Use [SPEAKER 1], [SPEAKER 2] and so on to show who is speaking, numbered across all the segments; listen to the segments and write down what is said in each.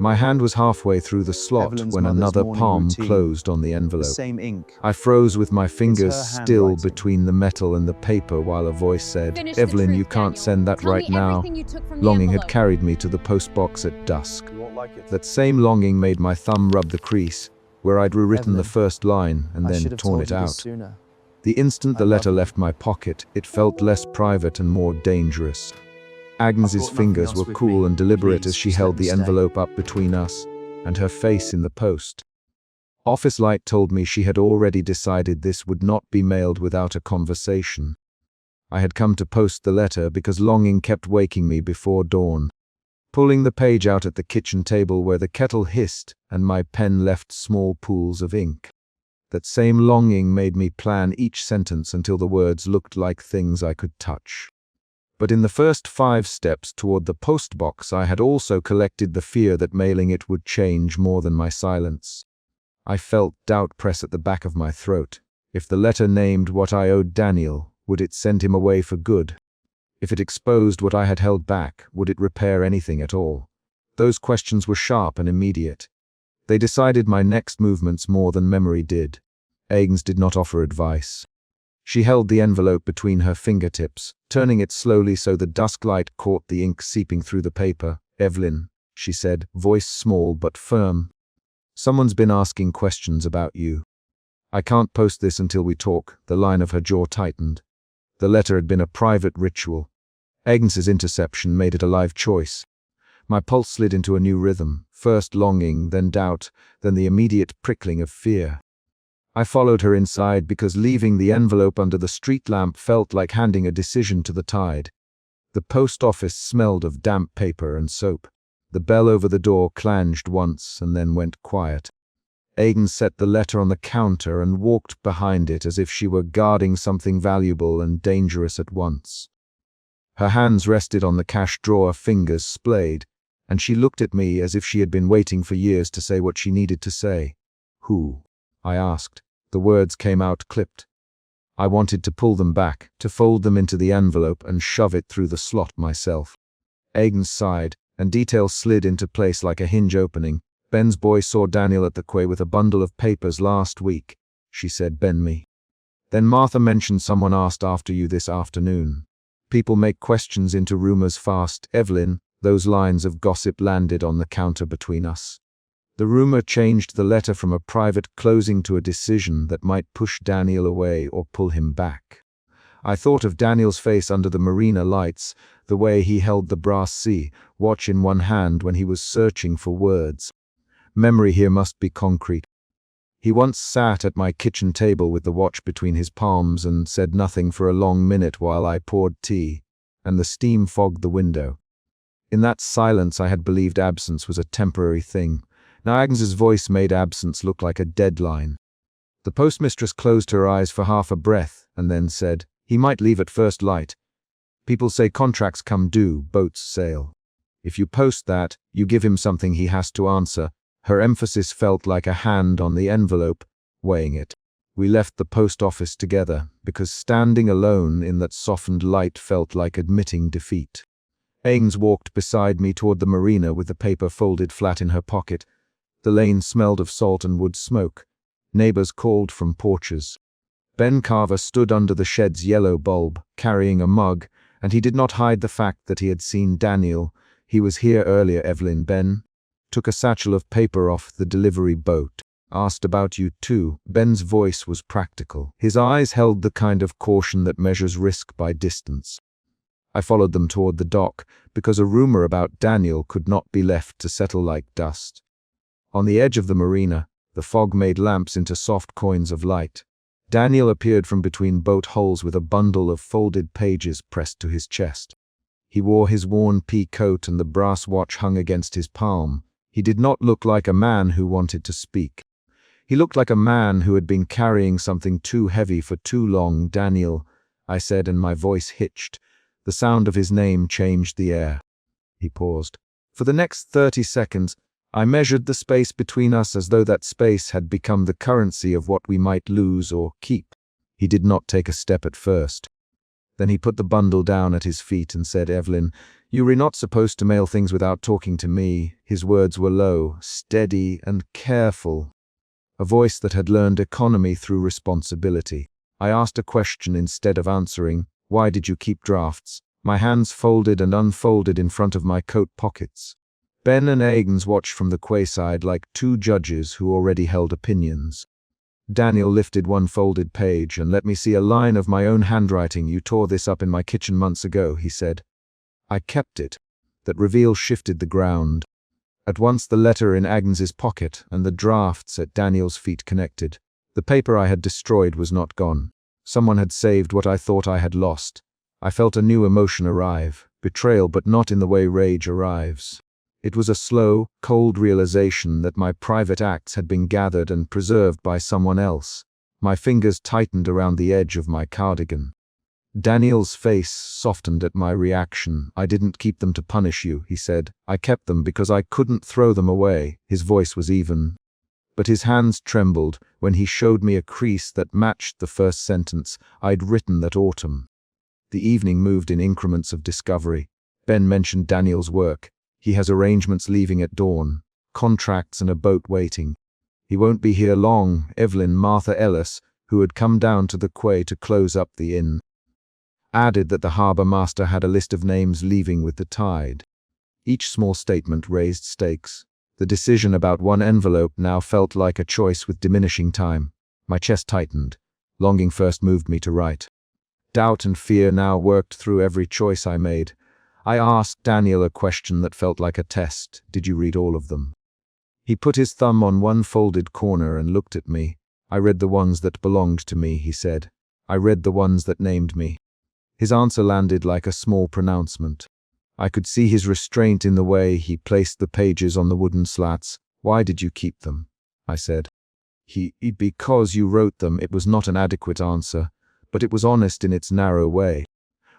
[SPEAKER 1] My hand was halfway through the slot
[SPEAKER 2] Evelyn's
[SPEAKER 1] when
[SPEAKER 2] mother's
[SPEAKER 1] another
[SPEAKER 2] morning
[SPEAKER 1] palm
[SPEAKER 2] routine.
[SPEAKER 1] closed on the
[SPEAKER 2] The
[SPEAKER 1] envelope.
[SPEAKER 2] same ink.
[SPEAKER 1] I froze with my fingers
[SPEAKER 2] her
[SPEAKER 1] still
[SPEAKER 2] handwriting.
[SPEAKER 1] between the metal and the paper while a voice said,
[SPEAKER 3] Finish the
[SPEAKER 1] "Evelyn,
[SPEAKER 3] truth,
[SPEAKER 1] you can't
[SPEAKER 3] Daniel.
[SPEAKER 1] send that
[SPEAKER 3] Tell
[SPEAKER 1] right
[SPEAKER 3] me
[SPEAKER 1] now."
[SPEAKER 3] everything you took from the
[SPEAKER 1] Longing had
[SPEAKER 3] envelope.
[SPEAKER 1] carried me to the postbox at dusk.
[SPEAKER 2] You won't like it.
[SPEAKER 1] That same longing made my thumb rub the crease, where I'd rewritten the
[SPEAKER 2] Evelyn,
[SPEAKER 1] first line and
[SPEAKER 2] I
[SPEAKER 1] then
[SPEAKER 2] should have
[SPEAKER 1] torn
[SPEAKER 2] told
[SPEAKER 1] it
[SPEAKER 2] you this
[SPEAKER 1] out.
[SPEAKER 2] sooner.
[SPEAKER 1] The instant the
[SPEAKER 2] I love
[SPEAKER 1] letter
[SPEAKER 2] you.
[SPEAKER 1] left my pocket, it felt less private and more dangerous. Agnes's
[SPEAKER 2] brought nothing
[SPEAKER 1] fingers
[SPEAKER 2] else
[SPEAKER 1] were
[SPEAKER 2] with
[SPEAKER 1] cool
[SPEAKER 2] me.
[SPEAKER 1] and deliberate
[SPEAKER 2] Please,
[SPEAKER 1] as she
[SPEAKER 2] just
[SPEAKER 1] held
[SPEAKER 2] let me
[SPEAKER 1] the
[SPEAKER 2] stay.
[SPEAKER 1] envelope up between us and her face in the post. Office light told me she had already decided this would not be mailed without a conversation. I had come to post the letter because longing kept waking me before dawn. Pulling the page out at the kitchen table where the kettle hissed and my pen left small pools of ink. That same longing made me plan each sentence until the words looked like things I could touch. But in the first 5 steps toward the postbox, I had also collected the fear that mailing it would change more than my silence. I felt doubt press at the back of my throat. If the letter named what I owed Daniel, would it send him away for good? If it exposed what I had held back, would it repair anything at all? Those questions were sharp and immediate. They decided my next movements more than memory did. Agnes did not offer advice. She held the envelope between her fingertips, turning it slowly so the dusk light caught the ink seeping through the paper. "Evelyn," she said, voice small but firm. "Someone's been asking questions about you. I can't post this until we talk." The line of her jaw tightened. The letter had been a private ritual. Agnes's interception made it a live choice. My pulse slid into a new rhythm, first longing, then doubt, then the immediate prickling of fear. I followed her inside because leaving the envelope under the street lamp felt like handing a decision to the tide. The post office smelled of damp paper and soap. The bell over the door clanged once and then went quiet. Agnes set the letter on the counter and walked behind it as if she were guarding something valuable and dangerous at once. Her hands rested on the cash drawer, fingers splayed, and she looked at me as if she had been waiting for years to say what she needed to say. "Who?" I asked. The words came out clipped. I wanted to pull them back, to fold them into the envelope and shove it through the slot myself. Agnes sighed, and details slid into place like a hinge opening. "Ben's boy saw Daniel at the quay with a bundle of papers last week," she said. "Ben me. Then Martha mentioned someone asked after you this afternoon. People make questions into rumors fast. Evelyn," those lines of gossip landed on the counter between us. The rumor changed the letter from a private closing to a decision that might push Daniel away or pull him back. I thought of Daniel's face under the marina lights, the way he held the brass C watch in one hand when he was searching for words. Memory here must be concrete. He once sat at my kitchen table with the watch between his palms and said nothing for a long minute while I poured tea, and the steam fogged the window. In that silence I had believed absence was a temporary thing. Now Agnes's voice made absence look like a deadline. The postmistress closed her eyes for half a breath and then said, "He might leave at first light. People say contracts come due, boats sail. If you post that, you give him something he has to answer." Her emphasis felt like a hand on the envelope, weighing it. We left the post office together, because standing alone in that softened light felt like admitting defeat. Agnes walked beside me toward the marina with the paper folded flat in her pocket. The lane smelled of salt and wood smoke. Neighbors called from porches. Ben Carver stood under the shed's yellow bulb, carrying a mug, and he did not hide the fact that he had seen Daniel. "He was here earlier, Evelyn." Ben took a satchel of paper off the delivery boat. "Asked about you too." Ben's voice was practical. His eyes held the kind of caution that measures risk by distance. I followed them toward the dock, because a rumor about Daniel could not be left to settle like dust. On the edge of the marina, the fog made lamps into soft coins of light. Daniel appeared from between boat hulls with a bundle of folded pages pressed to his chest. He wore his worn pea coat and the brass watch hung against his palm. He did not look like a man who wanted to speak. He looked like a man who had been carrying something too heavy for too long. "Daniel," I said, and my voice hitched. The sound of his name changed the air. He paused. For the next 30 seconds, I measured the space between us as though that space had become the currency of what we might lose or keep. He did not take a step at first. Then he put the bundle down at his feet and said, "Evelyn, You were not supposed to mail things without talking to me." His words were low, steady, and careful. A voice that had learned economy through responsibility. I asked a question instead of answering. "Why did you keep drafts?" My hands folded and unfolded in front of my coat pockets. Ben and Agnes watched from the quayside like two judges who already held opinions. Daniel lifted one folded page and let me see a line of my own handwriting. "You tore this up in my kitchen months ago," he said. I kept it. That reveal shifted the ground. At once the letter in Agnes's pocket and the drafts at Daniel's feet connected. The paper I had destroyed was not gone. Someone had saved what I thought I had lost. I felt a new emotion arrive, betrayal, but not in the way rage arrives. It was a slow, cold realization that my private acts had been gathered and preserved by someone else. My fingers tightened around the edge of my cardigan. Daniel's face softened at my reaction. "I didn't keep them to punish you," he said. "I kept them because I couldn't throw them away." His voice was even, but his hands trembled when he showed me a crease that matched the first sentence I'd written that autumn. The evening moved in increments of discovery. Ben mentioned Daniel's work. "He has arrangements leaving at dawn, contracts and a boat waiting. He won't be here long." Evelyn, Martha Ellis, who had come down to the quay to close up the inn, added that the harbour master had a list of names leaving with the tide. Each small statement raised stakes. The decision about one envelope now felt like a choice with diminishing time. My chest tightened. Longing first moved me to write. Doubt and fear now worked through every choice I made. I asked Daniel a question that felt like a test. "Did you read all of them?" He put his thumb on one folded corner and looked at me. "I read the ones that belonged to me," he said. "I read the ones that named me." His answer landed like a small pronouncement. I could see his restraint in the way he placed the pages on the wooden slats. "Why did you keep them?" I said. Because you wrote them." It was not an adequate answer, but it was honest in its narrow way.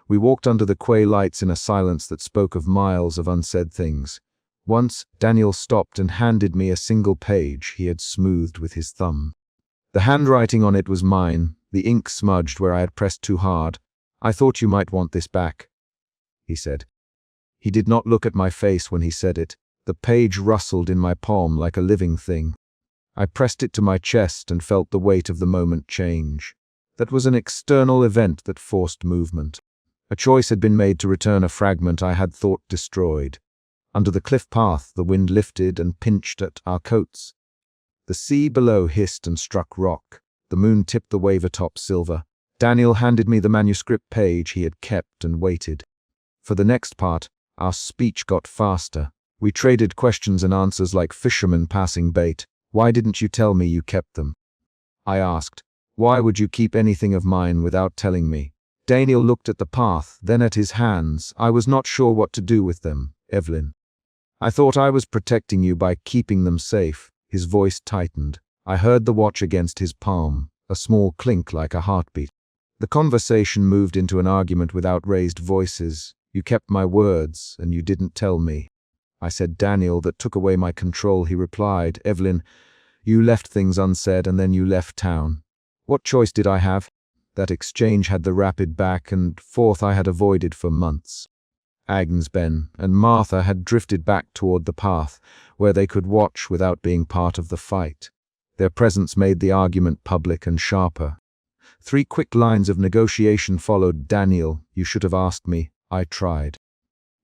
[SPEAKER 1] We walked under the quay lights in a silence that spoke of miles of unsaid things. Once, Daniel stopped and handed me a single page he had smoothed with his thumb. The handwriting on it was mine, the ink smudged where I had pressed too hard. "I thought you might want this back," he said. He did not look at my face when he said it. The page rustled in my palm like a living thing. I pressed it to my chest and felt the weight of the moment change. That was an external event that forced movement. A choice had been made to return a fragment I had thought destroyed. Under the cliff path, the wind lifted and pinched at our coats. The sea below hissed and struck rock. The moon tipped the wave atop silver. Daniel handed me the manuscript page he had kept and waited. For the next part, our speech got faster. We traded questions and answers like fishermen passing bait. "Why didn't you tell me you kept them?" I asked. "Why would you keep anything of mine without telling me?" Daniel looked at the path, then at his hands. "I was not sure what to do with them, Evelyn. I thought I was protecting you by keeping them safe." His voice tightened. I heard the watch against his palm, a small clink like a heartbeat. The conversation moved into an argument without raised voices. "You kept my words, and you didn't tell me." I said. "Daniel, that took away my control." He replied. "Evelyn, you left things unsaid and then you left town. What choice did I have?" That exchange had the rapid back and forth I had avoided for months. Agnes, Ben, and Martha had drifted back toward the path, where they could watch without being part of the fight. Their presence made the argument public and sharper. 3 quick lines of negotiation followed. "Daniel, you should have asked me. I tried.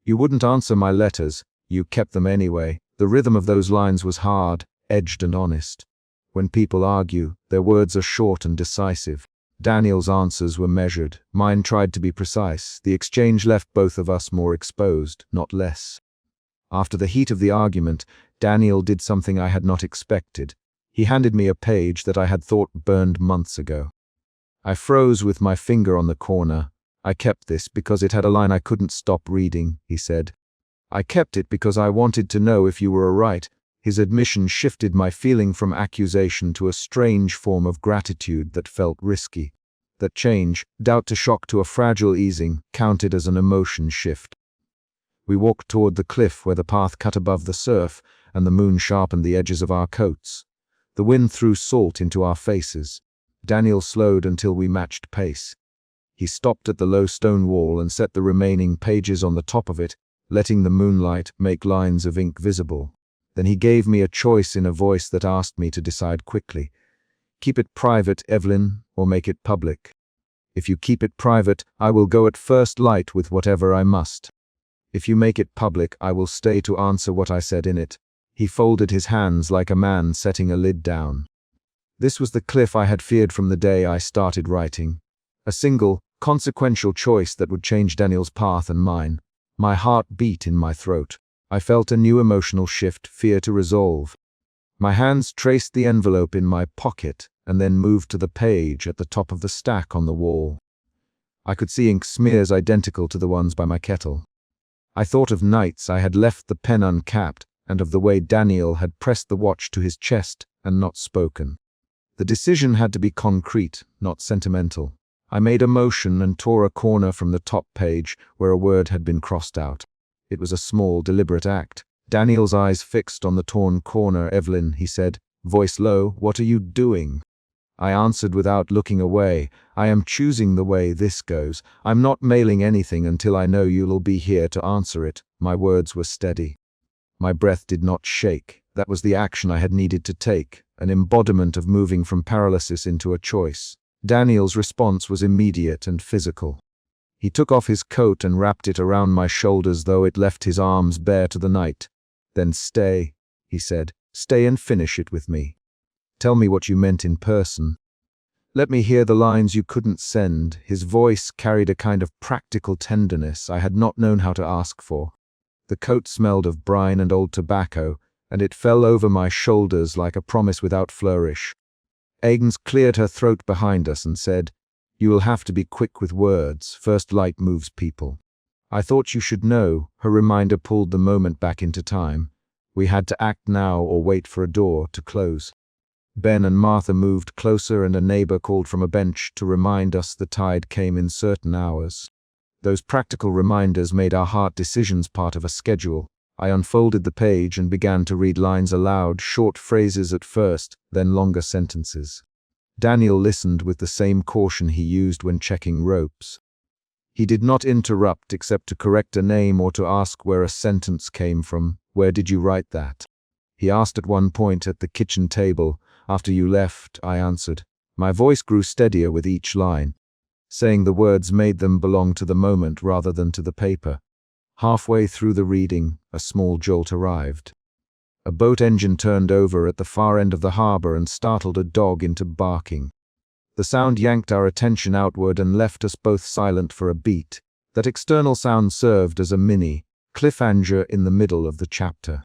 [SPEAKER 1] You wouldn't answer my letters. You kept them anyway." The rhythm of those lines was hard, edged and honest. When people argue, their words are short and decisive. Daniel's answers were measured. Mine tried to be precise. The exchange left both of us more exposed, not less. After the heat of the argument, Daniel did something I had not expected. He handed me a page that I had thought burned months ago. I froze with my finger on the corner. "I kept this because it had a line I couldn't stop reading," he said. "I kept it because I wanted to know if you were right." His admission shifted my feeling from accusation to a strange form of gratitude that felt risky. That change, doubt to shock to a fragile easing, counted as an emotion shift. We walked toward the cliff where the path cut above the surf, and the moon sharpened the edges of our coats. The wind threw salt into our faces. Daniel slowed until we matched pace. He stopped at the low stone wall and set the remaining pages on the top of it. letting the moonlight make lines of ink visible. Then he gave me a choice in a voice that asked me to decide quickly. Keep it private, Evelyn, or make it public. If you keep it private, I will go at first light with whatever I must. If you make it public, I will stay to answer what I said in it. He folded his hands like a man setting a lid down. This was the cliff I had feared from the day I started writing. A single, consequential choice that would change Daniel's path and mine. My heart beat in my throat. I felt a new emotional shift, fear to resolve. My hands traced the envelope in my pocket and then moved to the page at the top of the stack on the wall. I could see ink smears identical to the ones by my kettle. I thought of nights I had left the pen uncapped and of the way Daniel had pressed the watch to his chest and not spoken. The decision had to be concrete, not sentimental. I made a motion and tore a corner from the top page where a word had been crossed out. It was a small, deliberate act. Daniel's eyes fixed on the torn corner. "Evelyn," he said, voice low, "what are you doing?" I answered without looking away, "I am choosing the way this goes. I'm not mailing anything until I know you'll be here to answer it." My words were steady. My breath did not shake. That was the action I had needed to take, an embodiment of moving from paralysis into a choice. Daniel's response was immediate and physical. He took off his coat and wrapped it around my shoulders, though it left his arms bare to the night. "Then stay," he said. "Stay and finish it with me. Tell me what you meant in person. Let me hear the lines you couldn't send." His voice carried a kind of practical tenderness I had not known how to ask for. The coat smelled of brine and old tobacco, and it fell over my shoulders like a promise without flourish. Agnes cleared her throat behind us and said, "You will have to be quick with words. First light moves people." "I thought you should know." Her reminder pulled the moment back into time. We had to act now or wait for a door to close. Ben and Martha moved closer and a neighbor called from a bench to remind us the tide came in certain hours. Those practical reminders made our hard decisions part of a schedule. I unfolded the page and began to read lines aloud, short phrases at first, then longer sentences. Daniel listened with the same caution he used when checking ropes. He did not interrupt except to correct a name or to ask where a sentence came from. "Where did you write that?" He asked at one point at the kitchen table. "After you left," I answered. My voice grew steadier with each line. Saying the words made them belong to the moment rather than to the paper. Halfway through the reading, a small jolt arrived. A boat engine turned over at the far end of the harbor and startled a dog into barking. The sound yanked our attention outward and left us both silent for a beat. That external sound served as a mini cliffhanger in the middle of the chapter.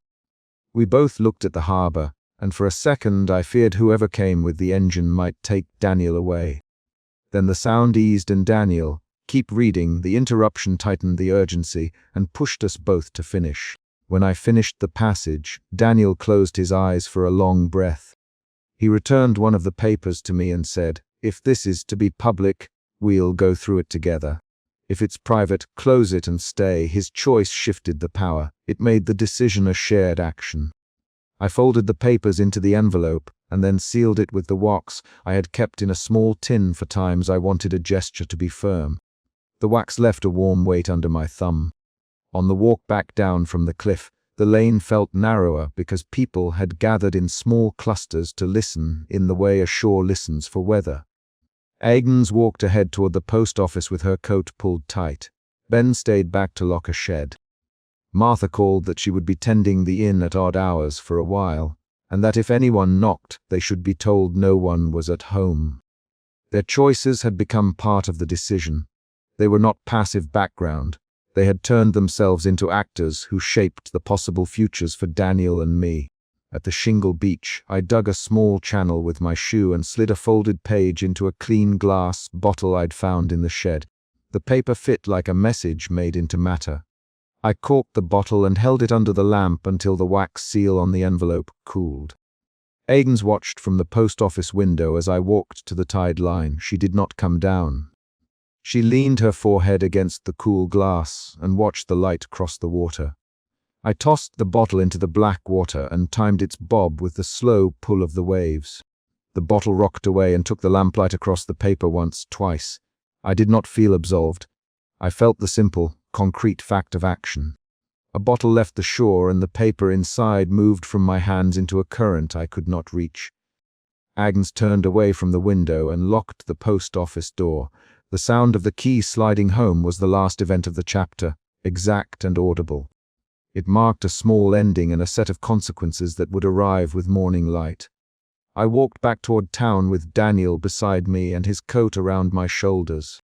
[SPEAKER 1] We both looked at the harbor, and for a second I feared whoever came with the engine might take Daniel away. Then the sound eased and Daniel, "Keep reading." The interruption tightened the urgency and pushed us both to finish. When I finished the passage, Daniel closed his eyes for a long breath. He returned one of the papers to me and said, "If this is to be public, we'll go through it together. If it's private, close it and stay." His choice shifted the power. It made the decision a shared action. I folded the papers into the envelope and then sealed it with the wax I had kept in a small tin for times I wanted a gesture to be firm. The wax left a warm weight under my thumb. On the walk back down from the cliff, the lane felt narrower because people had gathered in small clusters to listen in the way a shore listens for weather. Agnes walked ahead toward the post office with her coat pulled tight. Ben stayed back to lock a shed. Martha called that she would be tending the inn at odd hours for a while, and that if anyone knocked, they should be told no one was at home. Their choices had become part of the decision. They were not passive background. They had turned themselves into actors who shaped the possible futures for Daniel and me. At the shingle beach, I dug a small channel with my shoe and slid a folded page into a clean glass bottle I'd found in the shed. The paper fit like a message made into matter. I corked the bottle and held it under the lamp until the wax seal on the envelope cooled. Agnes watched from the post office window as I walked to the tide line. She did not come down. She leaned her forehead against the cool glass and watched the light cross the water. I tossed the bottle into the black water and timed its bob with the slow pull of the waves. The bottle rocked away and took the lamplight across the paper once, twice. I did not feel absolved. I felt the simple, concrete fact of action. A bottle left the shore and the paper inside moved from my hands into a current I could not reach. Agnes turned away from the window and locked the post office door. The sound of the key sliding home was the last event of the chapter, exact and audible. It marked a small ending and a set of consequences that would arrive with morning light. I walked back toward town with Daniel beside me and his coat around my shoulders.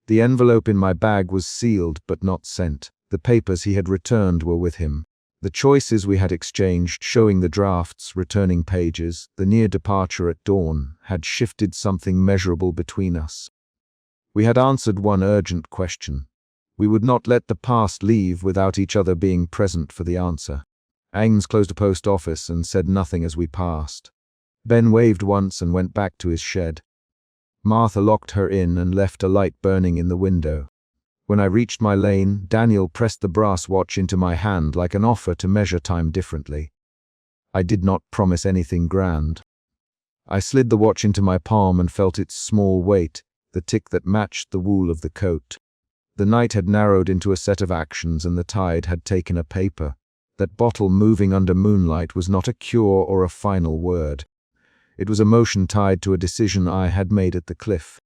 [SPEAKER 1] The envelope in my bag was sealed but not sent. The papers he had returned were with him. The choices we had exchanged, showing the drafts, returning pages, the near departure at dawn, had shifted something measurable between us. We had answered one urgent question. We would not let the past leave without each other being present for the answer. Agnes closed a post office and said nothing as we passed. Ben waved once and went back to his shed. Martha locked her in and left a light burning in the window. When I reached my lane, Daniel pressed the brass watch into my hand like an offer to measure time differently. I did not promise anything grand. I slid the watch into my palm and felt its small weight, the tick that matched the wool of the coat. The night had narrowed into a set of actions and the tide had taken a paper. That bottle moving under moonlight was not a cure or a final word. It was a motion tied to a decision I had made at the cliff.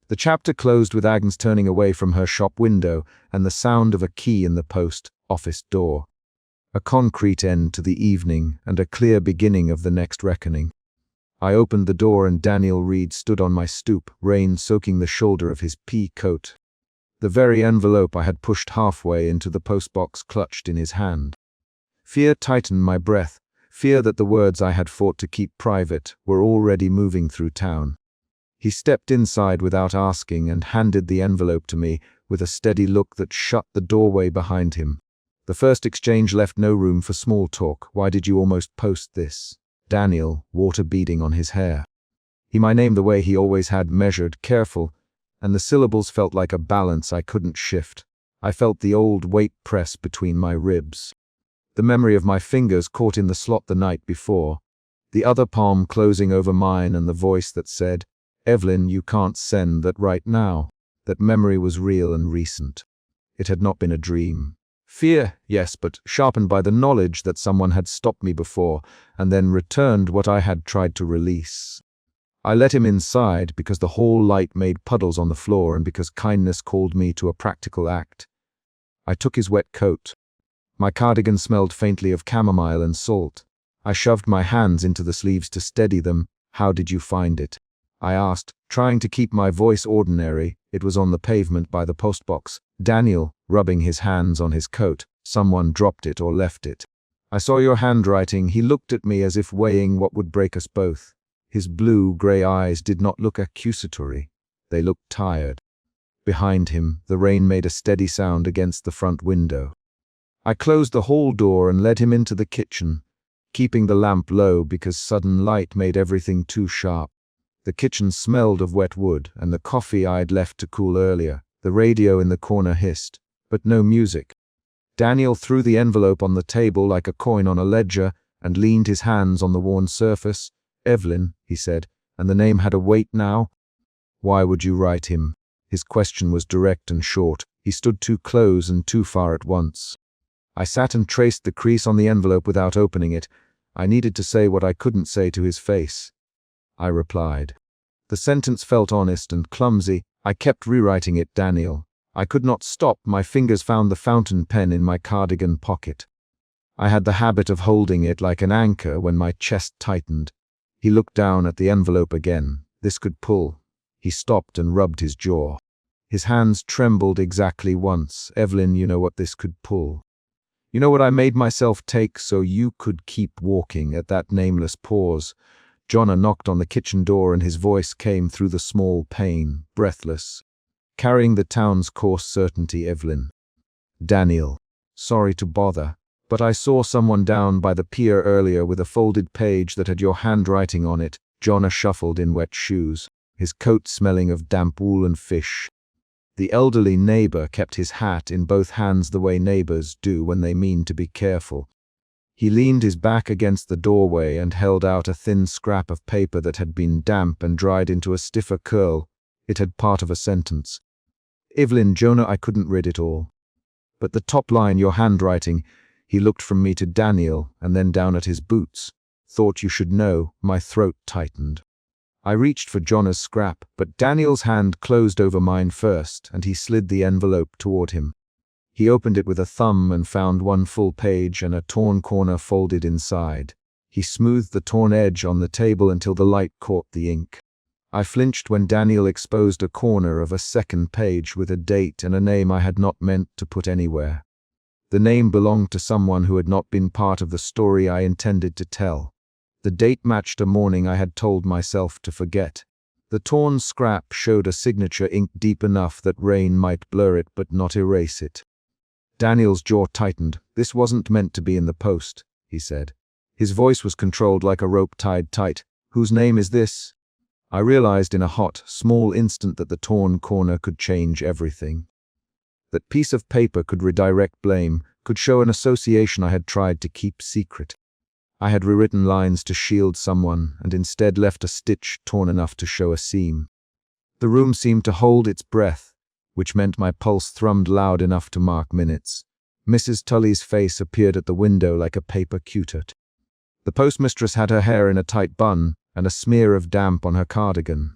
[SPEAKER 1] The chapter closed with Agnes turning away from her shop window and the sound of a key in the post office door. A concrete end to the evening and a clear beginning of the next reckoning. I opened the door and Daniel Reed stood on my stoop, rain soaking the shoulder of his pea coat. The very envelope I had pushed halfway into the postbox clutched in his hand. Fear tightened my breath, fear that the words I had fought to keep private were already moving through town. He stepped inside without asking and handed the envelope to me with a steady look that shut the doorway behind him. The first exchange left no room for small talk. Why did you almost post this? Daniel, water beading on his hair. My name the way he always had, measured, careful, and the syllables felt like a balance I couldn't shift. I felt the old weight press between my ribs. The memory of my fingers caught in the slot the night before, the other palm closing over mine and the voice that said, Evelyn, you can't send that right now. That memory was real and recent. It had not been a dream. Fear, yes, but sharpened by the knowledge that someone had stopped me before and then returned what I had tried to release. I let him inside because the hall light made puddles on the floor and because kindness called me to a practical act. I took his wet coat. My cardigan smelled faintly of chamomile and salt. I shoved my hands into the sleeves to steady them. How did you find it? I asked, trying to keep my voice ordinary. It was on the pavement by the postbox. Daniel, rubbing his hands on his coat. Someone dropped it or left it. I saw your handwriting. He looked at me as if weighing what would break us both. His blue-gray eyes did not look accusatory. They looked tired. Behind him, the rain made a steady sound against the front window. I closed the hall door and led him into the kitchen, keeping the lamp low because sudden light made everything too sharp. The kitchen smelled of wet wood and the coffee I'd left to cool earlier. The radio in the corner hissed, but no music. Daniel threw the envelope on the table like a coin on a ledger and leaned his hands on the worn surface. Evelyn, he said, and the name had a weight now. Why would you write him? His question was direct and short. He stood too close and too far at once. I sat and traced the crease on the envelope without opening it. I needed to say what I couldn't say to his face. I replied. The sentence felt honest and clumsy. I kept rewriting it, Daniel. I could not stop. My fingers found the fountain pen in my cardigan pocket. I had the habit of holding it like an anchor when my chest tightened. He looked down at the envelope again. This could pull. He stopped and rubbed his jaw. His hands trembled exactly once. Evelyn, you know what this could pull. You know what I made myself take so you could keep walking. At that nameless pause, Jonna knocked on the kitchen door and his voice came through the small pane, breathless, carrying the town's course certainty. Evelyn. Daniel. Sorry to bother, but I saw someone down by the pier earlier with a folded page that had your handwriting on it. Jonna shuffled in wet shoes, his coat smelling of damp wool and fish. The elderly neighbor kept his hat in both hands the way neighbors do when they mean to be careful. He leaned his back against the doorway and held out a thin scrap of paper that had been damp and dried into a stiffer curl. It had part of a sentence. Evelyn, Jonah, I couldn't read it all. But the top line, your handwriting, he looked from me to Daniel and then down at his boots. Thought you should know, my throat tightened. I reached for Jonna's scrap, but Daniel's hand closed over mine first, and he slid the envelope toward him. He opened it with a thumb and found one full page and a torn corner folded inside. He smoothed the torn edge on the table until the light caught the ink. I flinched when Daniel exposed a corner of a second page with a date and a name I had not meant to put anywhere. The name belonged to someone who had not been part of the story I intended to tell. The date matched a morning I had told myself to forget. The torn scrap showed a signature inked deep enough that rain might blur it but not erase it. Daniel's jaw tightened. This wasn't meant to be in the post, he said. His voice was controlled like a rope tied tight. Whose name is this? I realized in a hot, small instant that the torn corner could change everything. That piece of paper could redirect blame, could show an association I had tried to keep secret. I had rewritten lines to shield someone and instead left a stitch torn enough to show a seam. The room seemed to hold its breath, which meant my pulse thrummed loud enough to mark minutes. Mrs. Tully's face appeared at the window like a paper cutert. The postmistress had her hair in a tight bun and a smear of damp on her cardigan.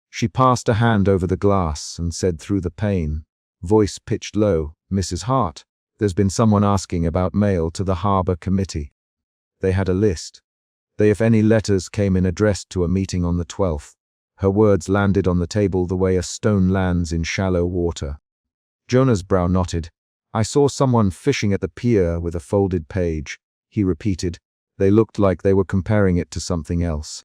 [SPEAKER 1] She passed a hand over the glass and said through the pane, voice pitched low, Mrs. Hart, there's been someone asking about mail to the Harbour Committee. They had a list. If any letters came in addressed to a meeting on the 12th. Her words landed on the table the way a stone lands in shallow water. Jonah's brow knotted. I saw someone fishing at the pier with a folded page. He repeated. They looked like they were comparing it to something else.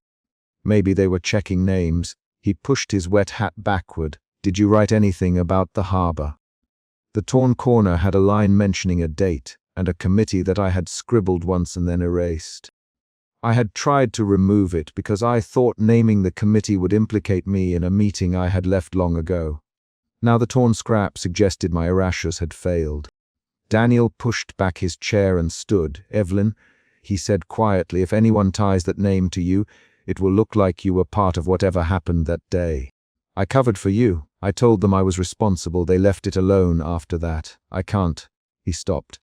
[SPEAKER 1] Maybe they were checking names. He pushed his wet hat backward. Did you write anything about the harbour? The torn corner had a line mentioning a date and a committee that I had scribbled once and then erased. I had tried to remove it because I thought naming the committee would implicate me in a meeting I had left long ago. Now the torn scrap suggested my erasures had failed. Daniel pushed back his chair and stood. Evelyn, he said quietly, if anyone ties that name to you, it will look like you were part of whatever happened that day. I covered for you. I told them I was responsible. They left it alone after that. I can't. He stopped.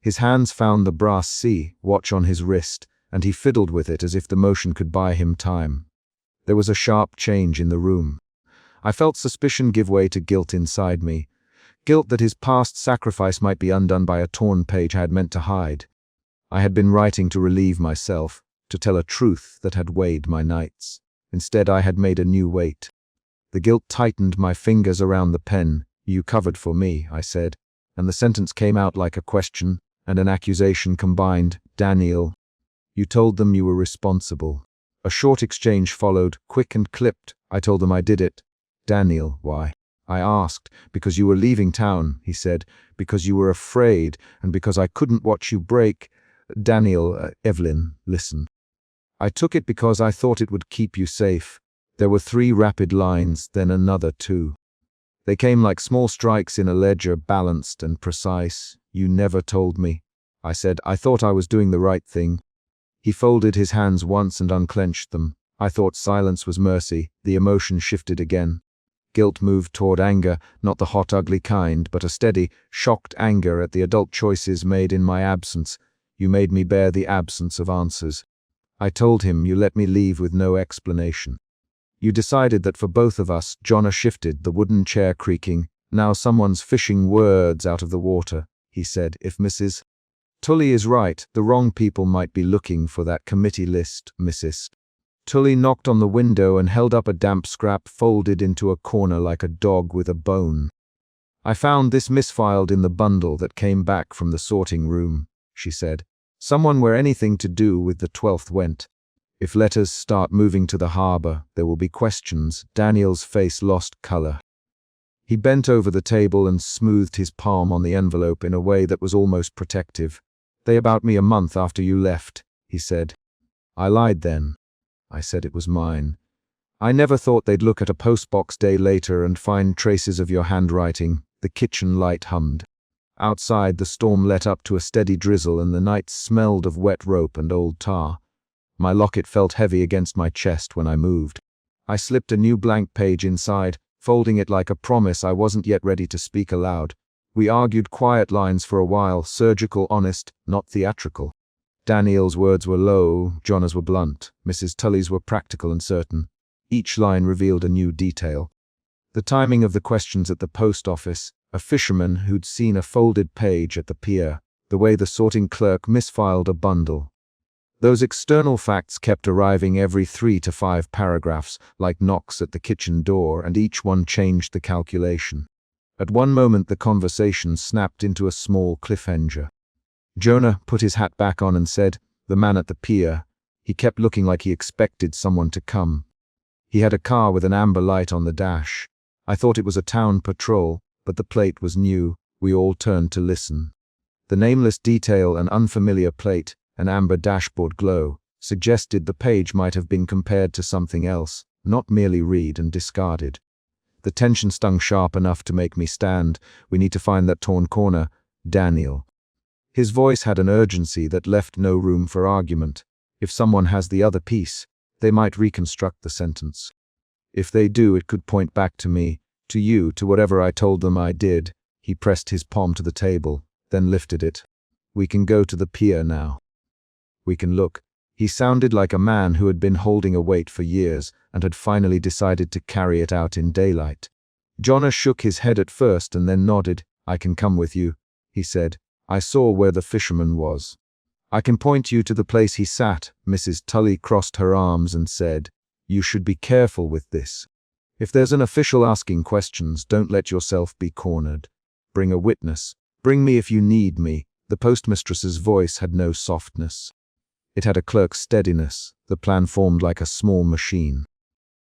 [SPEAKER 1] His hands found the brass C watch on his wrist, and he fiddled with it as if the motion could buy him time. There was a sharp change in the room. I felt suspicion give way to guilt inside me. Guilt that his past sacrifice might be undone by a torn page I had meant to hide. I had been writing to relieve myself, to tell a truth that had weighed my nights. Instead, I had made a new weight. The guilt tightened my fingers around the pen. You covered for me, I said, and the sentence came out like a question and an accusation combined. Daniel, you told them you were responsible. A short exchange followed, quick and clipped. I told them I did it. Daniel, why? I asked. Because you were leaving town, he said. Because you were afraid, and because I couldn't watch you break. Daniel, Evelyn, listen. I took it because I thought it would keep you safe. There were 3 rapid lines, then another 2. They came like small strikes in a ledger, balanced and precise. You never told me. I said, I thought I was doing the right thing. He folded his hands once and unclenched them. I thought silence was mercy. The emotion shifted again. Guilt moved toward anger, not the hot, ugly kind, but a steady, shocked anger at the adult choices made in my absence. You made me bear the absence of answers. I told him you let me leave with no explanation. You decided that for both of us. Jonna shifted, the wooden chair creaking. Now someone's fishing words out of the water, he said. If Mrs. Tully is right, the wrong people might be looking for that committee list, Mrs. Tully knocked on the window and held up a damp scrap folded into a corner like a dog with a bone. I found this misfiled in the bundle that came back from the sorting room, she said. Someone where anything to do with the 12th went. If letters start moving to the harbour, there will be questions. Daniel's face lost colour. He bent over the table and smoothed his palm on the envelope in a way that was almost protective. They about me a month after you left, he said. I lied then. I said it was mine. I never thought they'd look at a postbox day later and find traces of your handwriting. The kitchen light hummed. Outside, the storm let up to a steady drizzle and the night smelled of wet rope and old tar. My locket felt heavy against my chest when I moved. I slipped a new blank page inside, folding it like a promise I wasn't yet ready to speak aloud. We argued quiet lines for a while, surgical, honest, not theatrical. Daniel's words were low, Jonna's were blunt, Mrs. Tully's were practical and certain. Each line revealed a new detail. The timing of the questions at the post office, a fisherman who'd seen a folded page at the pier, the way the sorting clerk misfiled a bundle. Those external facts kept arriving every 3 to 5 paragraphs, like knocks at the kitchen door, and each one changed the calculation. At one moment the conversation snapped into a small cliffhanger. Jonah put his hat back on and said, "The man at the pier." He kept looking like he expected someone to come. He had a car with an amber light on the dash. I thought it was a town patrol, but the plate was new. We all turned to listen. The nameless detail, an unfamiliar plate, an amber dashboard glow, suggested the page might have been compared to something else, not merely read and discarded. The tension stung sharp enough to make me stand. "We need to find that torn corner, Daniel." His voice had an urgency that left no room for argument. If someone has the other piece, they might reconstruct the sentence. If they do, it could point back to me, to you, to whatever I told them I did. He pressed his palm to the table, then lifted it. "We can go to the pier now. We can look." He sounded like a man who had been holding a weight for years and had finally decided to carry it out in daylight. Jonah shook his head at first and then nodded. "I can come with you," he said. "I saw where the fisherman was. I can point you to the place he sat." Mrs. Tully crossed her arms and said, "You should be careful with this. If there's an official asking questions, don't let yourself be cornered. Bring a witness. Bring me if you need me." The postmistress's voice had no softness. It had a clerk's steadiness. The plan formed like a small machine.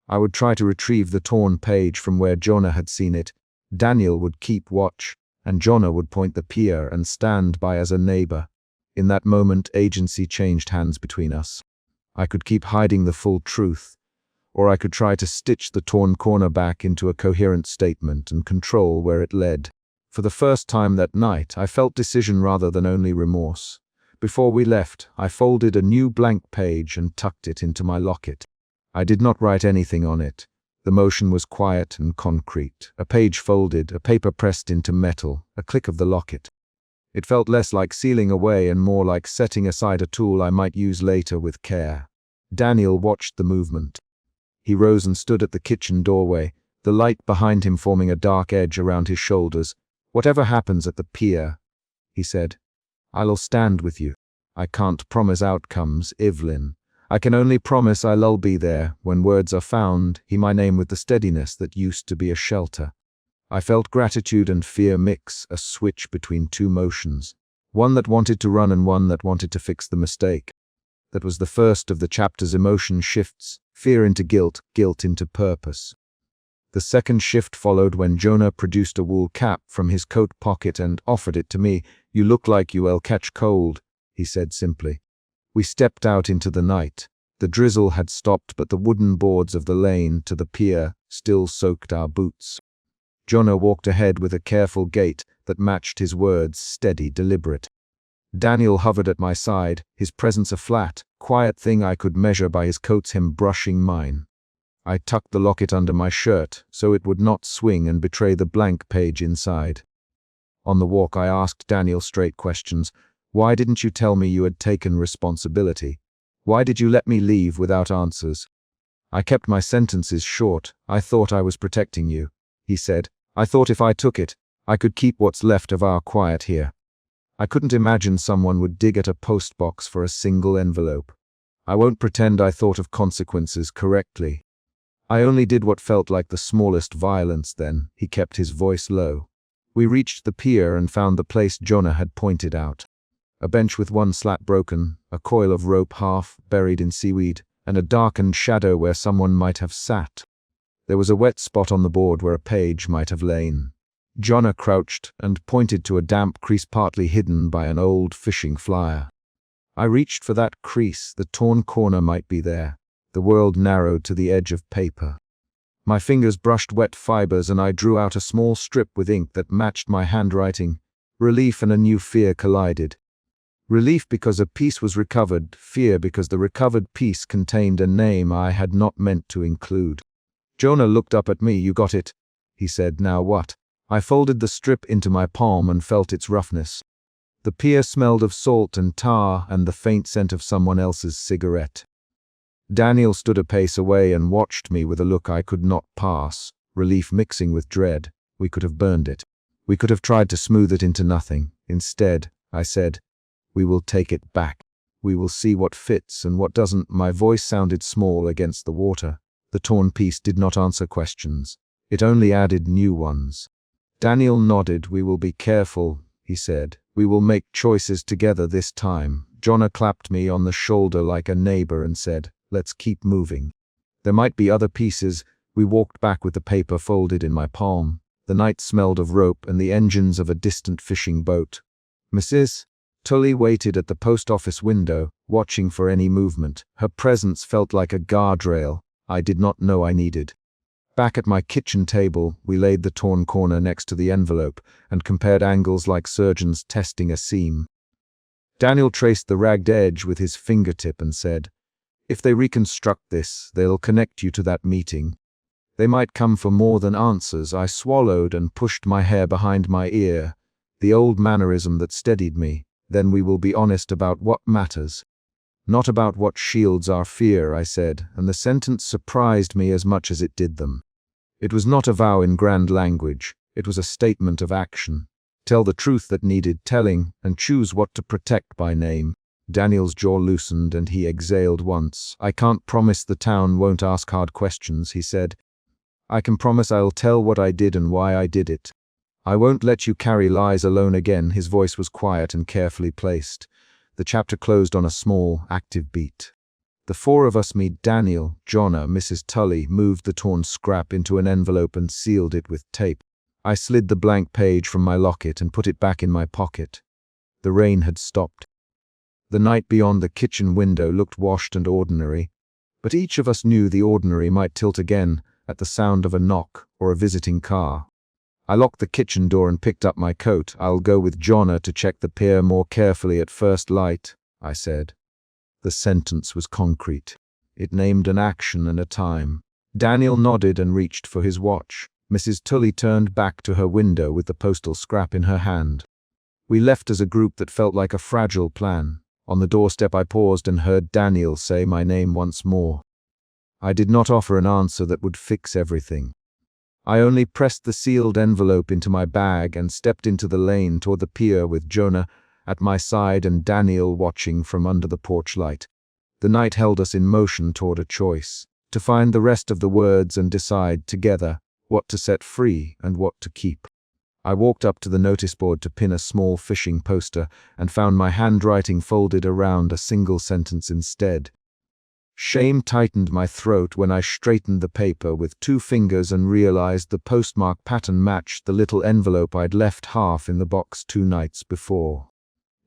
[SPEAKER 1] I would try to retrieve the torn page from where Jonah had seen it. Daniel would keep watch, and Jonah would point the pier and stand by as a neighbor. In that moment, agency changed hands between us. I could keep hiding the full truth, or I could try to stitch the torn corner back into a coherent statement and control where it led. For the first time that night, I felt decision rather than only remorse. Before we left, I folded a new blank page and tucked it into my locket. I did not write anything on it. The motion was quiet and concrete. A page folded, a paper pressed into metal, a click of the locket. It felt less like sealing away and more like setting aside a tool I might use later with care. Daniel watched the movement. He rose and stood at the kitchen doorway, the light behind him forming a dark edge around his shoulders. "Whatever happens at the pier," he said, "I'll stand with you. I can't promise outcomes, Evelyn. I can only promise I'll be there. When words are found, he my name with the steadiness that used to be a shelter." I felt gratitude and fear mix, a switch between two motions, one that wanted to run and one that wanted to fix the mistake. That was the first of the chapter's emotion shifts, fear into guilt, guilt into purpose. The second shift followed when Jonah produced a wool cap from his coat pocket and offered it to me. "You look like you'll catch cold," he said simply. We stepped out into the night. The drizzle had stopped, but the wooden boards of the lane to the pier still soaked our boots. Jonah walked ahead with a careful gait that matched his words, steady, deliberate. Daniel hovered at my side, his presence a flat, quiet thing I could measure by his coat's hem brushing mine. I tucked the locket under my shirt so it would not swing and betray the blank page inside. On the walk I asked Daniel straight questions. "Why didn't you tell me you had taken responsibility? Why did you let me leave without answers?" "I kept my sentences short. I thought I was protecting you," he said. "I thought if I took it, I could keep what's left of our quiet here. I couldn't imagine someone would dig at a postbox for a single envelope. I won't pretend I thought of consequences correctly. I only did what felt like the smallest violence then." He kept his voice low. We reached the pier and found the place Jonah had pointed out. A bench with one slat broken, a coil of rope half buried in seaweed, and a darkened shadow where someone might have sat. There was a wet spot on the board where a page might have lain. Jonah crouched and pointed to a damp crease partly hidden by an old fishing flyer. I reached for that crease. The torn corner might be there. The world narrowed to the edge of paper. My fingers brushed wet fibers and I drew out a small strip with ink that matched my handwriting. Relief and a new fear collided. Relief because a piece was recovered, fear because the recovered piece contained a name I had not meant to include. Jonah looked up at me. "You got it," he said. "Now what?" I folded the strip into my palm and felt its roughness. The pier smelled of salt and tar and the faint scent of someone else's cigarette. Daniel stood a pace away and watched me with a look I could not pass, relief mixing with dread. We could have burned it. We could have tried to smooth it into nothing. Instead, I said, "We will take it back. We will see what fits and what doesn't." My voice sounded small against the water. The torn piece did not answer questions. It only added new ones. Daniel nodded. "We will be careful," he said. "We will make choices together this time." Jonna clapped me on the shoulder like a neighbor and said, "Let's keep moving. There might be other pieces." We walked back with the paper folded in my palm. The night smelled of rope and the engines of a distant fishing boat. Mrs. Tully waited at the post office window, watching for any movement. Her presence felt like a guardrail I did not know I needed. Back at my kitchen table, we laid the torn corner next to the envelope and compared angles like surgeons testing a seam. Daniel traced the ragged edge with his fingertip and said, "If they reconstruct this, they'll connect you to that meeting. They might come for more than answers." I swallowed and pushed my hair behind my ear, the old mannerism that steadied me. "Then we will be honest about what matters. Not about what shields our fear," I said, and the sentence surprised me as much as it did them. It was not a vow in grand language, it was a statement of action. Tell the truth that needed telling, and choose what to protect by name. Daniel's jaw loosened and he exhaled once. "I can't promise the town won't ask hard questions," he said. "I can promise I'll tell what I did and why I did it. I won't let you carry lies alone again." His voice was quiet and carefully placed. The chapter closed on a small, active beat. The four of us, me, Daniel, Jonna, Mrs. Tully, moved the torn scrap into an envelope and sealed it with tape. I slid the blank page from my locket and put it back in my pocket. The rain had stopped. The night beyond the kitchen window looked washed and ordinary, but each of us knew the ordinary might tilt again at the sound of a knock or a visiting car. I locked the kitchen door and picked up my coat. "I'll go with Jonna to check the pier more carefully at first light," I said. The sentence was concrete. It named an action and a time. Daniel nodded and reached for his watch. Mrs. Tully turned back to her window with the postal scrap in her hand. We left as a group that felt like a fragile plan. On the doorstep I paused and heard Daniel say my name once more. I did not offer an answer that would fix everything. I only pressed the sealed envelope into my bag and stepped into the lane toward the pier with Jonna at my side and Daniel watching from under the porch light. The night held us in motion toward a choice, to find the rest of the words and decide together what to set free and what to keep. I walked up to the notice board to pin a small fishing poster and found my handwriting folded around a single sentence instead. Shame tightened my throat when I straightened the paper with 2 fingers and realized the postmark pattern matched the little envelope I'd left half in the box 2 nights before.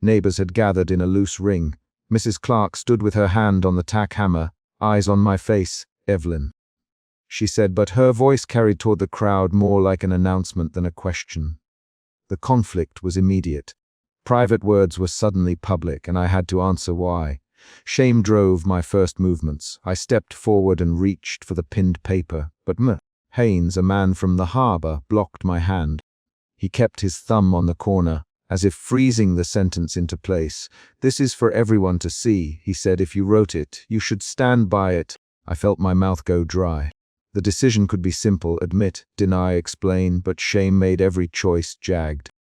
[SPEAKER 1] Neighbors had gathered in a loose ring. Mrs. Clark stood with her hand on the tack hammer, eyes on my face. "Evelyn," she said, but her voice carried toward the crowd more like an announcement than a question. The conflict was immediate. Private words were suddenly public, and I had to answer why. Shame drove my first movements. I stepped forward and reached for the pinned paper, but Haynes, a man from the harbor, blocked my hand. He kept his thumb on the corner, as if freezing the sentence into place. "This is for everyone to see," he said. "If you wrote it, you should stand by it." I felt my mouth go dry. The decision could be simple: admit, deny, explain, but shame made every choice jagged.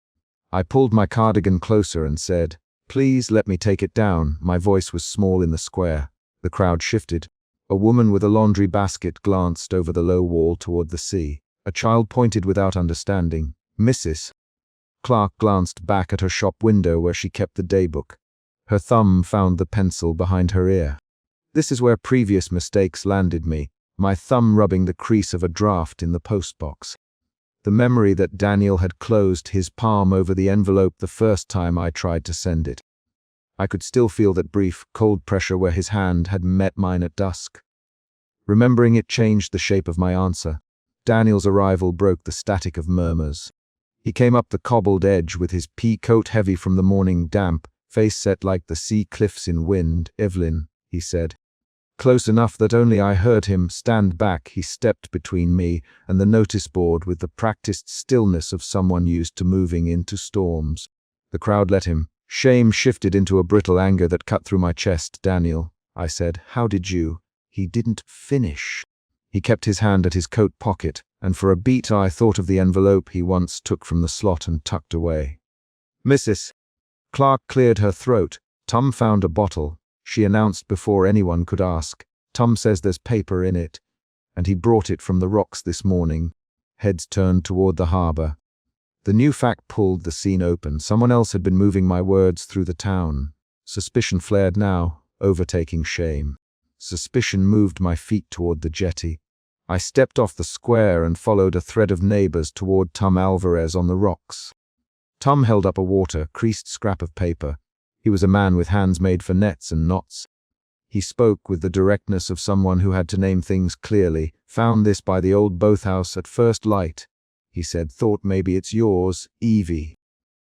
[SPEAKER 1] I pulled my cardigan closer and said, "Please let me take it down." My voice was small in the square. The crowd shifted. A woman with a laundry basket glanced over the low wall toward the sea. A child pointed without understanding. Mrs. Clark glanced back at her shop window where she kept the daybook. Her thumb found the pencil behind her ear. This is where previous mistakes landed me, my thumb rubbing the crease of a draft in the postbox. The memory that Daniel had closed his palm over the envelope the first time I tried to send it. I could still feel that brief, cold pressure where his hand had met mine at dusk. Remembering it changed the shape of my answer. Daniel's arrival broke the static of murmurs. He came up the cobbled edge with his pea coat heavy from the morning damp, face set like the sea cliffs in wind. "Evelyn," he said. Close enough that only I heard him stand back. He stepped between me and the notice board with the practiced stillness of someone used to moving into storms. The crowd let him. Shame shifted into a brittle anger that cut through my chest. "Daniel," I said, "how did you—" He didn't finish. He kept his hand at his coat pocket, and for a beat I thought of the envelope he once took from the slot and tucked away. "Mrs. Clark cleared her throat. "Tom found a bottle," she announced before anyone could ask. "Tom says there's paper in it, and he brought it from the rocks this morning." Heads turned toward the harbor. The new fact pulled the scene open. Someone else had been moving my words through the town. Suspicion flared now, overtaking shame. Suspicion moved my feet toward the jetty. I stepped off the square and followed a thread of neighbors toward Tom Alvarez on the rocks. Tom held up a water-creased scrap of paper. He was a man with hands made for nets and knots. He spoke with the directness of someone who had to name things clearly. "Found this by the old boathouse at first light," he said. "Thought maybe it's yours, Evie."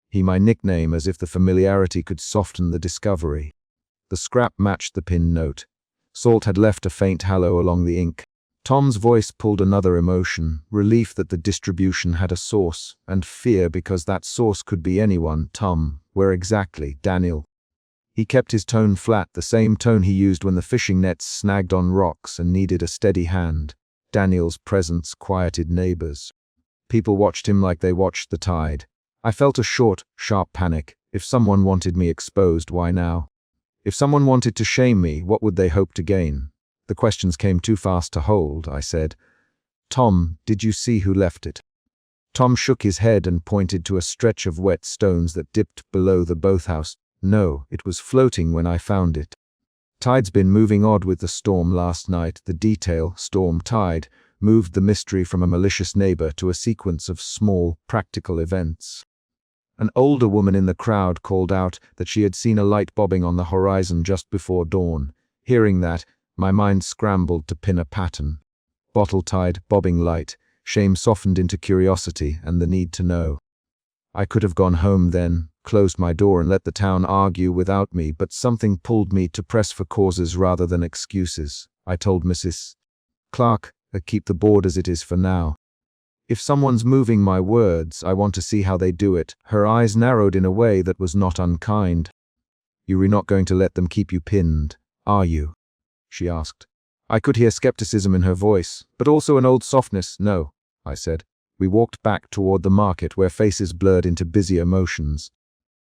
[SPEAKER 1] He my nickname, as if the familiarity could soften the discovery. The scrap matched the pinned note. Salt had left a faint halo along the ink. Tom's voice pulled another emotion, relief that the distribution had a source, and fear because that source could be anyone. "Tom, where exactly?" "Daniel." He kept his tone flat, the same tone he used when the fishing nets snagged on rocks and needed a steady hand. Daniel's presence quieted neighbors. People watched him like they watched the tide. I felt a short, sharp panic. If someone wanted me exposed, why now? If someone wanted to shame me, what would they hope to gain? The questions came too fast to hold. I said, "Tom, did you see who left it?" Tom shook his head and pointed to a stretch of wet stones that dipped below the boathouse. "No, it was floating when I found it." Tide's been moving odd with the storm last night. The detail, storm tide, moved the mystery from a malicious neighbor to a sequence of small, practical events. An older woman in the crowd called out that she had seen a light bobbing on the horizon just before dawn. Hearing that, my mind scrambled to pin a pattern. Bottle tide, bobbing light. Shame softened into curiosity and the need to know. I could have gone home then, closed my door and let the town argue without me, but something pulled me to press for causes rather than excuses. I told Mrs. Clark, "Keep the board as it is for now. If someone's moving my words, I want to see how they do it." Her eyes narrowed in a way that was not unkind. "You're not going to let them keep you pinned, are you?" she asked. I could hear skepticism in her voice, but also an old softness. "No," I said. We walked back toward the market where faces blurred into busy emotions.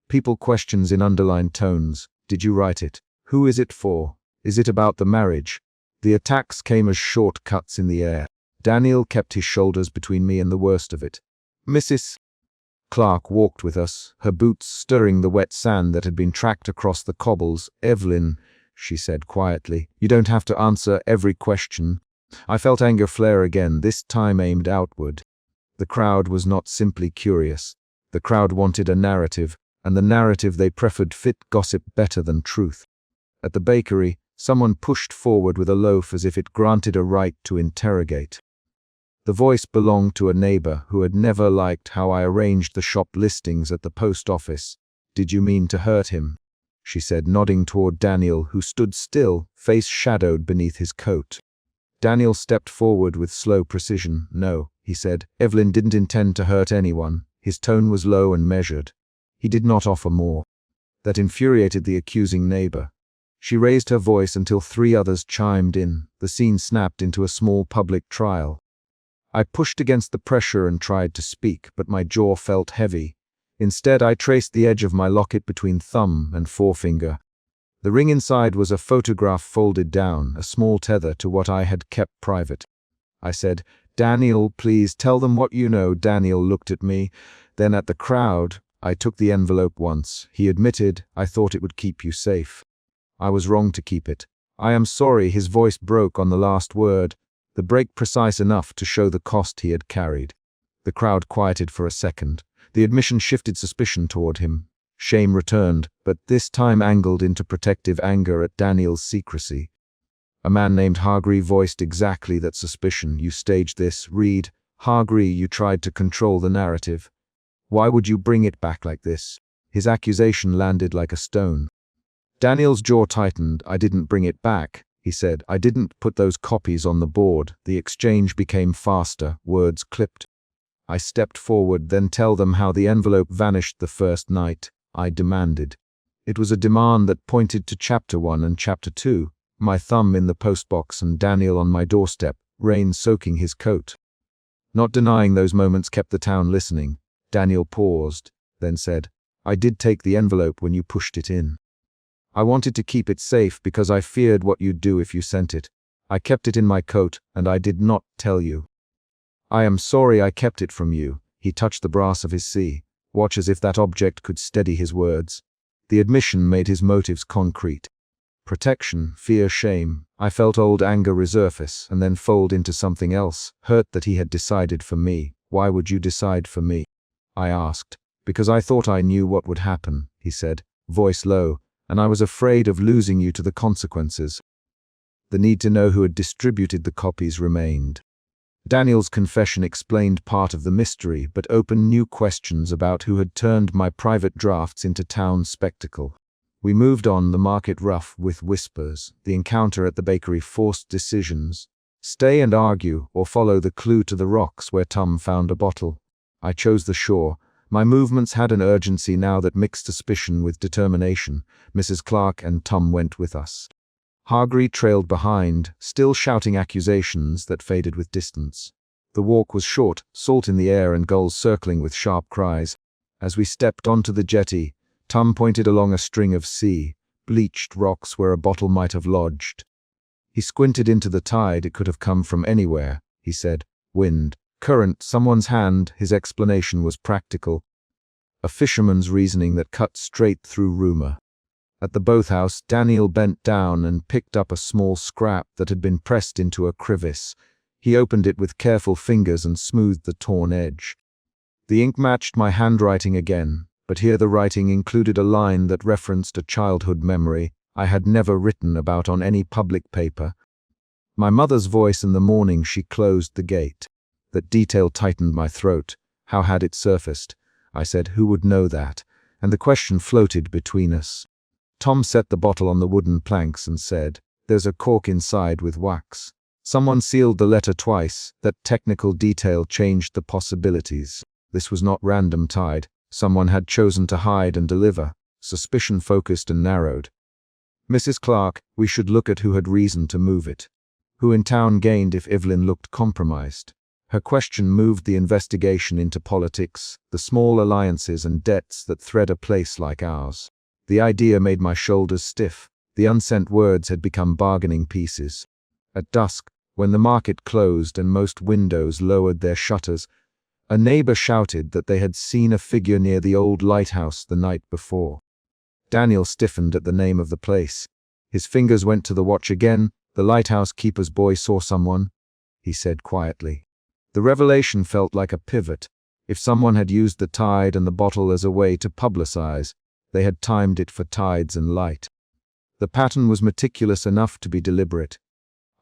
[SPEAKER 1] People questions in underlined tones. "Did you write it? Who is it for? Is it about the marriage?" The attacks came as short cuts in the air. Daniel kept his shoulders between me and the worst of it. Mrs. Clark walked with us, her boots stirring the wet sand that had been tracked across the cobbles. "Evelyn," she said quietly, "you don't have to answer every question." I felt anger flare again, this time aimed outward. The crowd was not simply curious. The crowd wanted a narrative, and the narrative they preferred fit gossip better than truth. At the bakery, someone pushed forward with a loaf as if it granted a right to interrogate. The voice belonged to a neighbor who had never liked how I arranged the shop listings at the post office. "Did you mean to hurt him?" she said, nodding toward Daniel, who stood still, face shadowed beneath his coat. Daniel stepped forward with slow precision. "No," he said. "Evelyn didn't intend to hurt anyone." His tone was low and measured. He did not offer more. That infuriated the accusing neighbor. She raised her voice until 3 others chimed in. The scene snapped into a small public trial. I pushed against the pressure and tried to speak, but my jaw felt heavy. Instead, I traced the edge of my locket between thumb and forefinger. The ring inside was a photograph folded down, a small tether to what I had kept private. I said, "Daniel, please tell them what you know." Daniel looked at me, then at the crowd. "I took the envelope once," he admitted. "I thought it would keep you safe. I was wrong to keep it. I am sorry." His voice broke on the last word, the break precise enough to show the cost he had carried. The crowd quieted for a second. The admission shifted suspicion toward him. Shame returned, but this time angled into protective anger at Daniel's secrecy. A man named Hargreave voiced exactly that suspicion. "You staged this, Reed. Hargreave, you tried to control the narrative. Why would you bring it back like this?" His accusation landed like a stone. Daniel's jaw tightened. "I didn't bring it back," he said. I didn't put those copies on the board. The exchange became faster, words clipped. I stepped forward, then tell them how the envelope vanished the first night, I demanded. It was a demand that pointed to Chapter 1 and Chapter 2, my thumb in the postbox and Daniel on my doorstep, rain soaking his coat. Not denying those moments kept the town listening. Daniel paused, then said, I did take the envelope when you pushed it in. I wanted to keep it safe because I feared what you'd do if you sent it. I kept it in my coat, and I did not tell you. I am sorry I kept it from you. He touched the brass of his C, watch as if that object could steady his words. The admission made his motives concrete. Protection, fear, shame. I felt old anger resurface and then fold into something else, hurt that he had decided for me. Why would you decide for me? I asked. Because I thought I knew what would happen, he said, voice low, and I was afraid of losing you to the consequences. The need to know who had distributed the copies remained. Daniel's confession explained part of the mystery, but opened new questions about who had turned my private drafts into town spectacle. We moved on, the market rough with whispers. The encounter at the bakery forced decisions. Stay and argue, or follow the clue to the rocks where Tom found a bottle. I chose the shore. My movements had an urgency now that mixed suspicion with determination. Mrs. Clark and Tom went with us. Hargreave trailed behind, still shouting accusations that faded with distance. The walk was short, salt in the air and gulls circling with sharp cries. As we stepped onto the jetty, Tom pointed along a string of sea, bleached rocks where a bottle might have lodged. He squinted into the tide. It could have come from anywhere, he said. Wind, current, someone's hand. His explanation was practical. A fisherman's reasoning that cut straight through rumor. At the boathouse, Daniel bent down and picked up a small scrap that had been pressed into a crevice. He opened it with careful fingers and smoothed the torn edge. The ink matched my handwriting again, but here the writing included a line that referenced a childhood memory I had never written about on any public paper. My mother's voice in the morning she closed the gate. That detail tightened my throat. How had it surfaced? I said, who would know that? And the question floated between us. Tom set the bottle on the wooden planks and said, there's a cork inside with wax. Someone sealed the letter twice. That technical detail changed the possibilities. This was not random tide. Someone had chosen to hide and deliver. Suspicion focused and narrowed. Mrs. Clark, we should look at who had reason to move it. Who in town gained if Evelyn looked compromised? Her question moved the investigation into politics, the small alliances and debts that thread a place like ours. The idea made my shoulders stiff. The unsent words had become bargaining pieces. At dusk, when the market closed and most windows lowered their shutters, a neighbor shouted that they had seen a figure near the old lighthouse the night before. Daniel stiffened at the name of the place. His fingers went to the watch again. The lighthouse keeper's boy saw someone, he said quietly. The revelation felt like a pivot. If someone had used the tide and the bottle as a way to publicize, they had timed it for tides and light. The pattern was meticulous enough to be deliberate.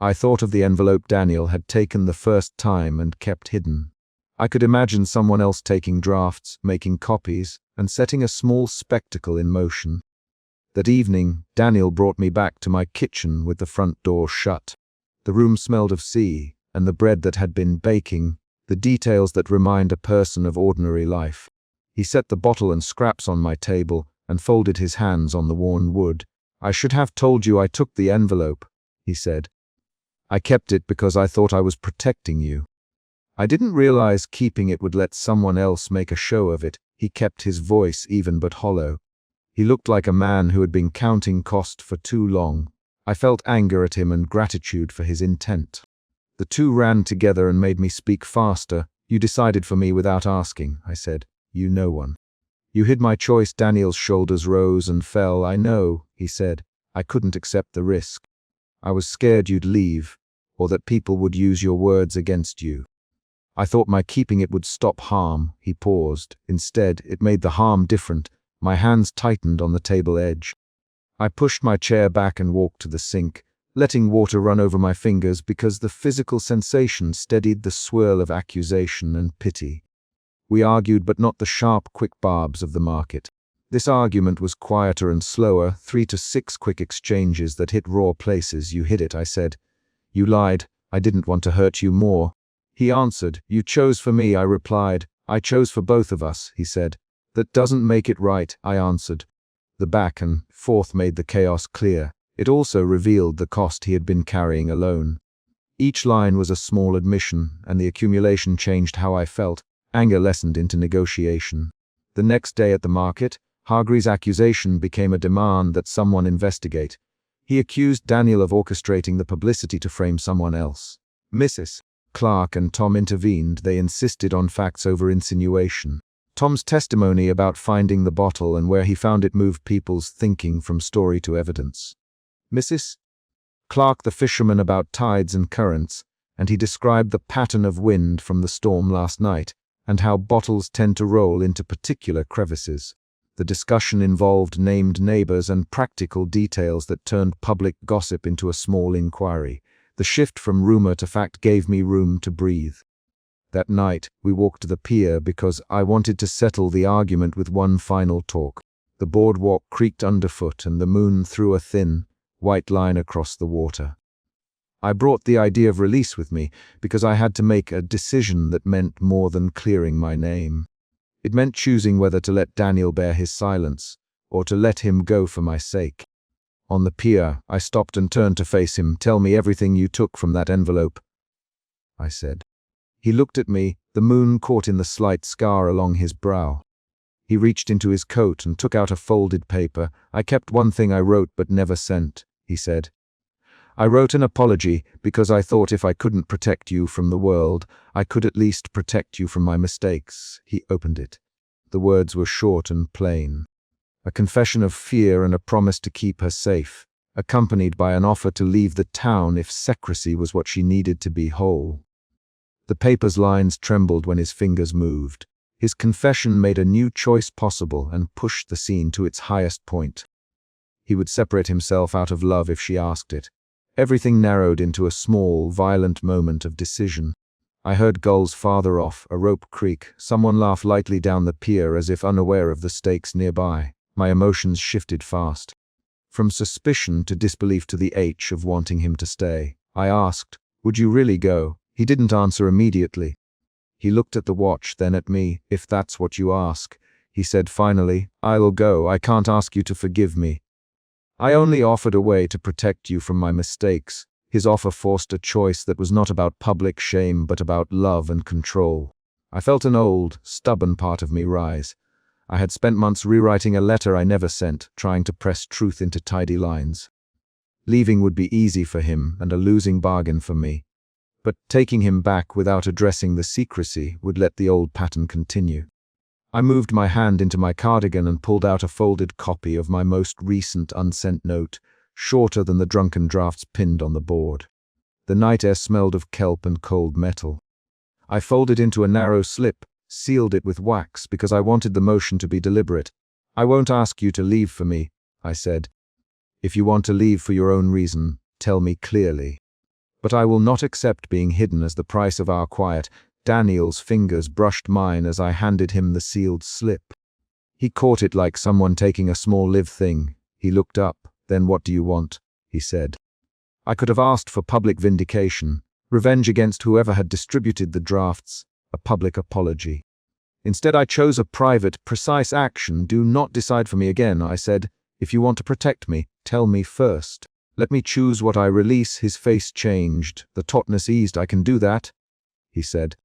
[SPEAKER 1] I thought of the envelope Daniel had taken the first time and kept hidden. I could imagine someone else taking drafts, making copies, and setting a small spectacle in motion. That evening, Daniel brought me back to my kitchen with the front door shut. The room smelled of sea, and the bread that had been baking, the details that remind a person of ordinary life. He set the bottle and scraps on my table and folded his hands on the worn wood. I should have told you I took the envelope, he said. I kept it because I thought I was protecting you. I didn't realize keeping it would let someone else make a show of it. He kept his voice even but hollow. He looked like a man who had been counting cost for too long. I felt anger at him and gratitude for his intent. The two ran together and made me speak faster. You decided for me without asking, I said. You no one. You hid my choice. Daniel's shoulders rose and fell. I know, he said. I couldn't accept the risk. I was scared you'd leave, or that people would use your words against you. I thought my keeping it would stop harm. He paused. Instead, it made the harm different. My hands tightened on the table edge. I pushed my chair back and walked to the sink, letting water run over my fingers because the physical sensation steadied the swirl of accusation and pity. We argued, but not the sharp, quick barbs of the market. This argument was quieter and slower, 3 to 6 quick exchanges that hit raw places. "You hid it," I said. "You lied. I didn't want to hurt you more." He answered. "You chose for me," I replied. "I chose for both of us," he said. "That doesn't make it right," I answered. The back and forth made the chaos clear. It also revealed the cost he had been carrying alone. Each line was a small admission, and the accumulation changed how I felt. Anger lessened into negotiation. The next day at the market, Hargreaves' accusation became a demand that someone investigate. He accused Daniel of orchestrating the publicity to frame someone else. Mrs. Clark and Tom intervened. They insisted on facts over insinuation. Tom's testimony about finding the bottle and where he found it moved people's thinking from story to evidence. Mrs. Clark the fisherman about tides and currents, and he described the pattern of wind from the storm last night, and how bottles tend to roll into particular crevices. The discussion involved named neighbors and practical details that turned public gossip into a small inquiry. The shift from rumor to fact gave me room to breathe. That night, we walked to the pier because I wanted to settle the argument with one final talk. The boardwalk creaked underfoot and the moon threw a thin, white line across the water. I brought the idea of release with me because I had to make a decision that meant more than clearing my name. It meant choosing whether to let Daniel bear his silence or to let him go for my sake. On the pier, I stopped and turned to face him. "Tell me everything you took from that envelope," I said. He looked at me, the moon caught in the slight scar along his brow. He reached into his coat and took out a folded paper. "I kept one thing I wrote but never sent," he said. "I wrote an apology because I thought if I couldn't protect you from the world, I could at least protect you from my mistakes." He opened it. The words were short and plain. A confession of fear and a promise to keep her safe, accompanied by an offer to leave the town if secrecy was what she needed to be whole. The paper's lines trembled when his fingers moved. His confession made a new choice possible and pushed the scene to its highest point. He would separate himself out of love if she asked it. Everything narrowed into a small, violent moment of decision. I heard gulls farther off, a rope creak. Someone laughed lightly down the pier as if unaware of the stakes nearby. My emotions shifted fast. From suspicion to disbelief to the H of wanting him to stay. I asked, "Would you really go?" He didn't answer immediately. He looked at the watch, then at me. "If that's what you ask," he said finally, "I'll go. I can't ask you to forgive me. I only offered a way to protect you from my mistakes." His offer forced a choice that was not about public shame but about love and control. I felt an old, stubborn part of me rise. I had spent months rewriting a letter I never sent, trying to press truth into tidy lines. Leaving would be easy for him and a losing bargain for me. But taking him back without addressing the secrecy would let the old pattern continue. I moved my hand into my cardigan and pulled out a folded copy of my most recent unsent note, shorter than the drunken drafts pinned on the board. The night air smelled of kelp and cold metal. I folded into a narrow slip, sealed it with wax because I wanted the motion to be deliberate. "I won't ask you to leave for me," I said. "If you want to leave for your own reason, tell me clearly. But I will not accept being hidden as the price of our quiet." Daniel's fingers brushed mine as I handed him the sealed slip. He caught it like someone taking a small live thing. He looked up. "Then what do you want?" he said. I could have asked for public vindication, revenge against whoever had distributed the drafts, a public apology. Instead, I chose a private, precise action. "Do not decide for me again," I said. "If you want to protect me, tell me first. Let me choose what I release." His face changed. The tautness eased. "I can do that," he said.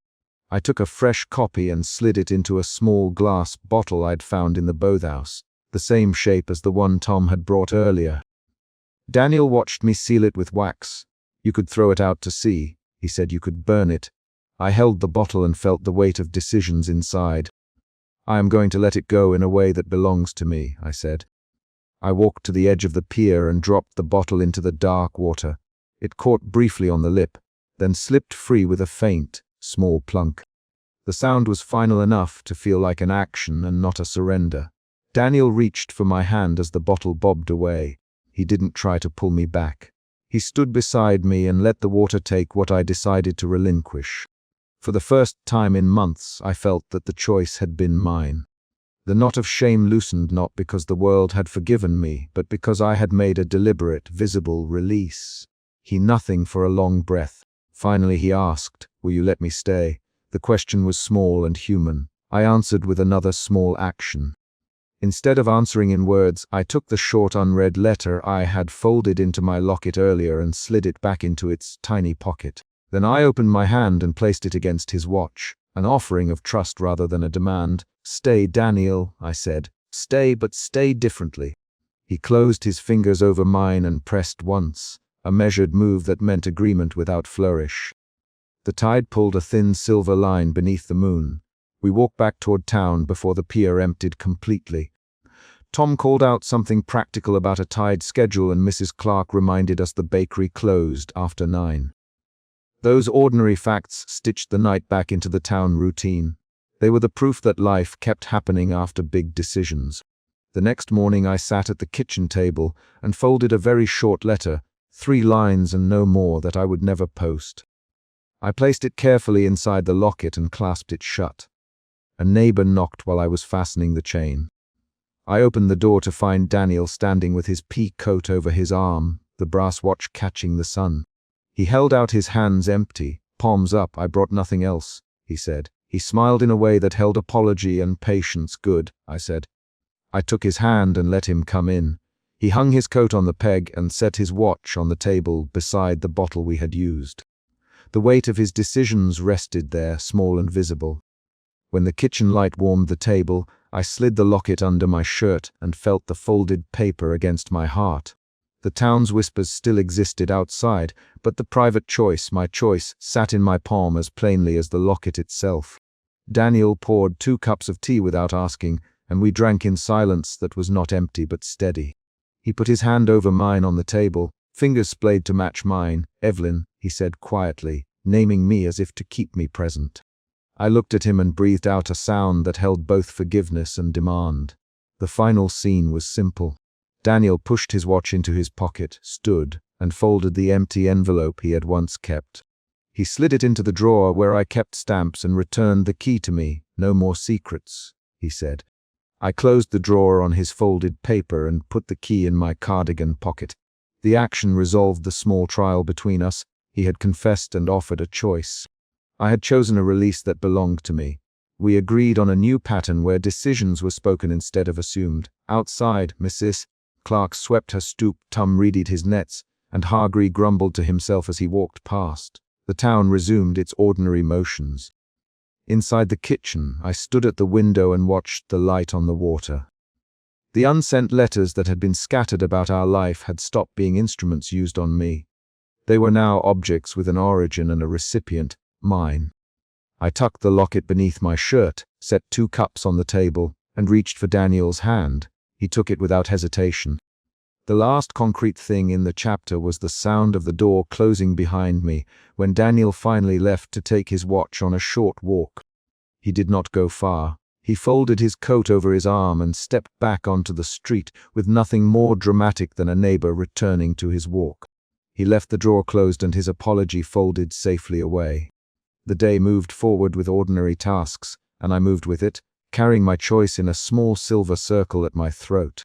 [SPEAKER 1] I took a fresh copy and slid it into a small glass bottle I'd found in the boathouse, the same shape as the one Tom had brought earlier. Daniel watched me seal it with wax. "You could throw it out to sea," he said. "You could burn it." I held the bottle and felt the weight of decisions inside. "I am going to let it go in a way that belongs to me," I said. I walked to the edge of the pier and dropped the bottle into the dark water. It caught briefly on the lip, then slipped free with a faint, small plunk. The sound was final enough to feel like an action and not a surrender. Daniel reached for my hand as the bottle bobbed away. He didn't try to pull me back. He stood beside me and let the water take what I decided to relinquish. For the first time in months, I felt that the choice had been mine. The knot of shame loosened not because the world had forgiven me, but because I had made a deliberate, visible release. He nothing for a long breath. Finally he asked, "Will you let me stay?" The question was small and human. I answered with another small action. Instead of answering in words, I took the short unread letter I had folded into my locket earlier and slid it back into its tiny pocket. Then I opened my hand and placed it against his watch, an offering of trust rather than a demand. "Stay, Daniel," I said. "Stay, but stay differently." He closed his fingers over mine and pressed once, a measured move that meant agreement without flourish. The tide pulled a thin silver line beneath the moon. We walked back toward town before the pier emptied completely. Tom called out something practical about a tied schedule, and Mrs. Clark reminded us the bakery closed after 9. Those ordinary facts stitched the night back into the town routine. They were the proof that life kept happening after big decisions. The next morning I sat at the kitchen table and folded a very short letter, 3 lines and no more, that I would never post. I placed it carefully inside the locket and clasped it shut. A neighbor knocked while I was fastening the chain. I opened the door to find Daniel standing with his pea coat over his arm, the brass watch catching the sun. He held out his hands empty, palms up. "I brought nothing else," he said. He smiled in a way that held apology and patience. "Good," I said. I took his hand and let him come in. He hung his coat on the peg and set his watch on the table beside the bottle we had used. The weight of his decisions rested there, small and visible. When the kitchen light warmed the table, I slid the locket under my shirt and felt the folded paper against my heart. The town's whispers still existed outside, but the private choice, my choice, sat in my palm as plainly as the locket itself. Daniel poured 2 cups of tea without asking, and we drank in silence that was not empty but steady. He put his hand over mine on the table, fingers splayed to match mine. "Evelyn," he said quietly, naming me as if to keep me present. I looked at him and breathed out a sound that held both forgiveness and demand. The final scene was simple. Daniel pushed his watch into his pocket, stood, and folded the empty envelope he had once kept. He slid it into the drawer where I kept stamps and returned the key to me. "No more secrets," he said. I closed the drawer on his folded paper and put the key in my cardigan pocket. The action resolved the small trial between us. He had confessed and offered a choice. I had chosen a release that belonged to me. We agreed on a new pattern where decisions were spoken instead of assumed. Outside, Mrs. Clark swept her stoop, Tom readied his nets, and Hargree grumbled to himself as he walked past. The town resumed its ordinary motions. Inside the kitchen, I stood at the window and watched the light on the water. The unsent letters that had been scattered about our life had stopped being instruments used on me. They were now objects with an origin and a recipient, mine. I tucked the locket beneath my shirt, set 2 cups on the table, and reached for Daniel's hand. He took it without hesitation. The last concrete thing in the chapter was the sound of the door closing behind me when Daniel finally left to take his watch on a short walk. He did not go far. He folded his coat over his arm and stepped back onto the street with nothing more dramatic than a neighbor returning to his walk. He left the drawer closed and his apology folded safely away. The day moved forward with ordinary tasks, and I moved with it, carrying my choice in a small silver circle at my throat.